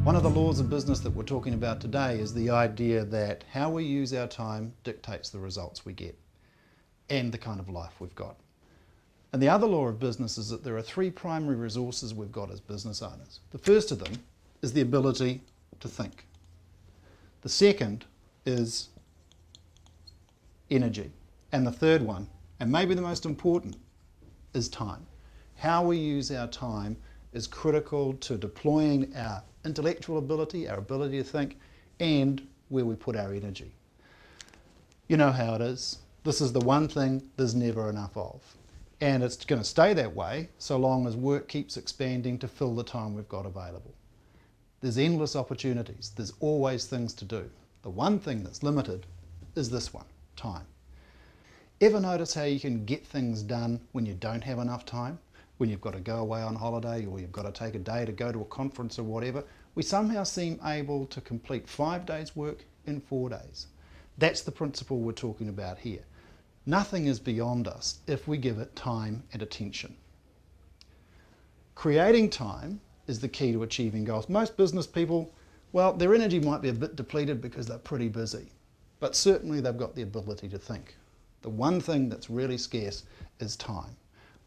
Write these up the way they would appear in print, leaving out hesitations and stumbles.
One of the laws of business that we're talking about today is the idea that how we use our time dictates the results we get and the kind of life we've got. And the other law of business is that there are three primary resources we've got as business owners. The first of them is the ability to think. The second is energy. And the third one, and maybe the most important, is time. How we use our time is critical to deploying our intellectual ability, our ability to think, and where we put our energy. You know how it is. This is the one thing there's never enough of. And it's going to stay that way so long as work keeps expanding to fill the time we've got available. There's endless opportunities. There's always things to do. The one thing that's limited is this one, time. Ever notice how you can get things done when you don't have enough time? When you've got to go away on holiday or you've got to take a day to go to a conference or whatever, we somehow seem able to complete 5 days' work in 4 days. That's the principle we're talking about here. Nothing is beyond us if we give it time and attention. Creating time is the key to achieving goals. Most business people, well, their energy might be a bit depleted because they're pretty busy, but certainly they've got the ability to think. The one thing that's really scarce is time.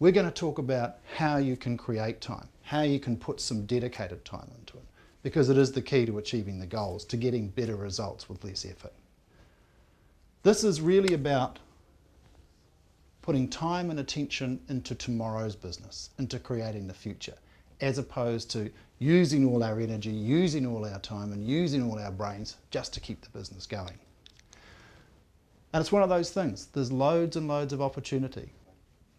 We're going to talk about how you can create time, how you can put some dedicated time into it, because it is the key to achieving the goals, to getting better results with less effort. This is really about putting time and attention into tomorrow's business, into creating the future, as opposed to using all our energy, using all our time and using all our brains just to keep the business going. And it's one of those things. There's loads and loads of opportunity.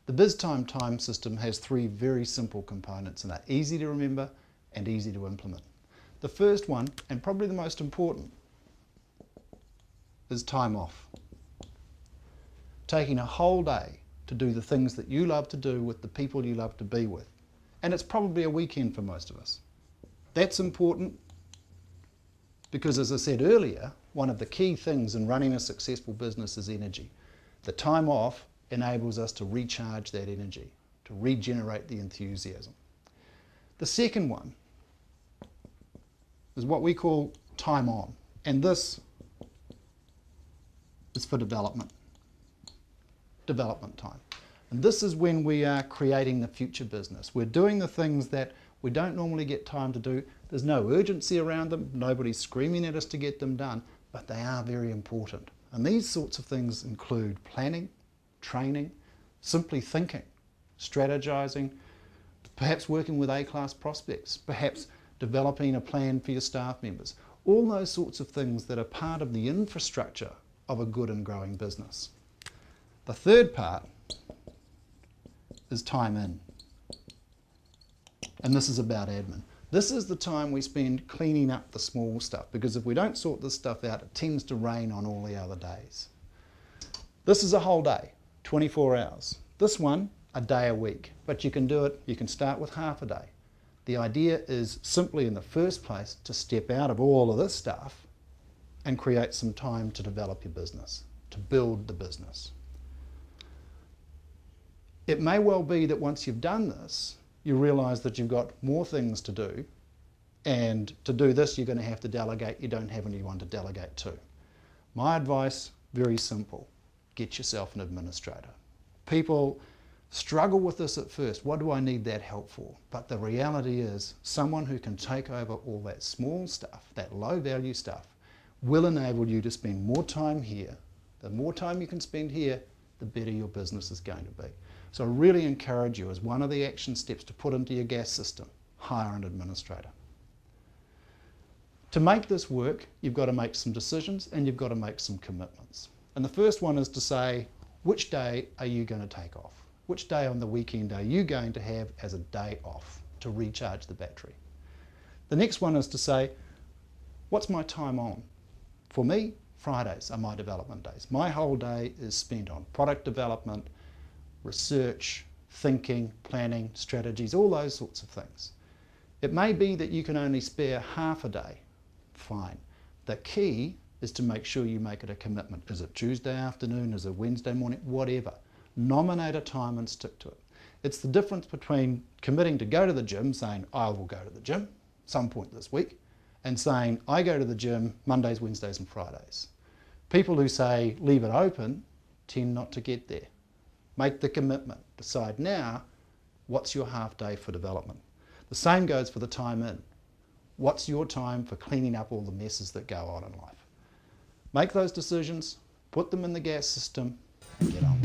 The BizTime time system has 3 very simple components and are easy to remember and easy to implement. The first one, and probably the most important, is time off. Taking a whole day to do the things that you love to do with the people you love to be with. And it's probably a weekend for most of us. That's important because, as I said earlier, one of the key things in running a successful business is energy. The time off enables us to recharge that energy, to regenerate the enthusiasm. The second one is what we call time on, and this is for development time. And this is when we are creating the future business. We're doing the things that we don't normally get time to do. There's no urgency around them, nobody's screaming at us to get them done, but they are very important. And these sorts of things include planning, training, simply thinking, strategizing, perhaps working with A-class prospects, perhaps developing a plan for your staff members. All those sorts of things that are part of the infrastructure of a good and growing business. The third part is time in. And this is about admin. This is the time we spend cleaning up the small stuff, because if we don't sort this stuff out, it tends to rain on all the other days. This is a whole day. 24 hours. This one, a day a week, but you can do it, you can start with half a day. The idea is simply in the first place to step out of all of this stuff and create some time to develop your business, to build the business. It may well be that once you've done this, you realise that you've got more things to do, and to do this you're going to have to delegate. You don't have anyone to delegate to. My advice, very simple. Get yourself an administrator. People struggle with this at first. What do I need that help for? But the reality is someone who can take over all that small stuff, that low value stuff, will enable you to spend more time here. The more time you can spend here, the better your business is going to be. So I really encourage you, as one of the action steps to put into your gas system, hire an administrator. To make this work, you've got to make some decisions and you've got to make some commitments. And the first one is to say, which day are you going to take off? Which day on the weekend are you going to have as a day off to recharge the battery? The next one is to say, what's my time on? For me, Fridays are my development days. My whole day is spent on product development, research, thinking, planning, strategies, all those sorts of things. It may be that you can only spare half a day. Fine. The key is to make sure you make it a commitment. Is it Tuesday afternoon? Is it Wednesday morning? Whatever. Nominate a time and stick to it. It's the difference between committing to go to the gym, saying, I will go to the gym some point this week, and saying, I go to the gym Mondays, Wednesdays and Fridays. People who say, leave it open, tend not to get there. Make the commitment. Decide now, what's your half day for development? The same goes for the time in. What's your time for cleaning up all the messes that go on in life? Make those decisions, put them in the gas system, and get on.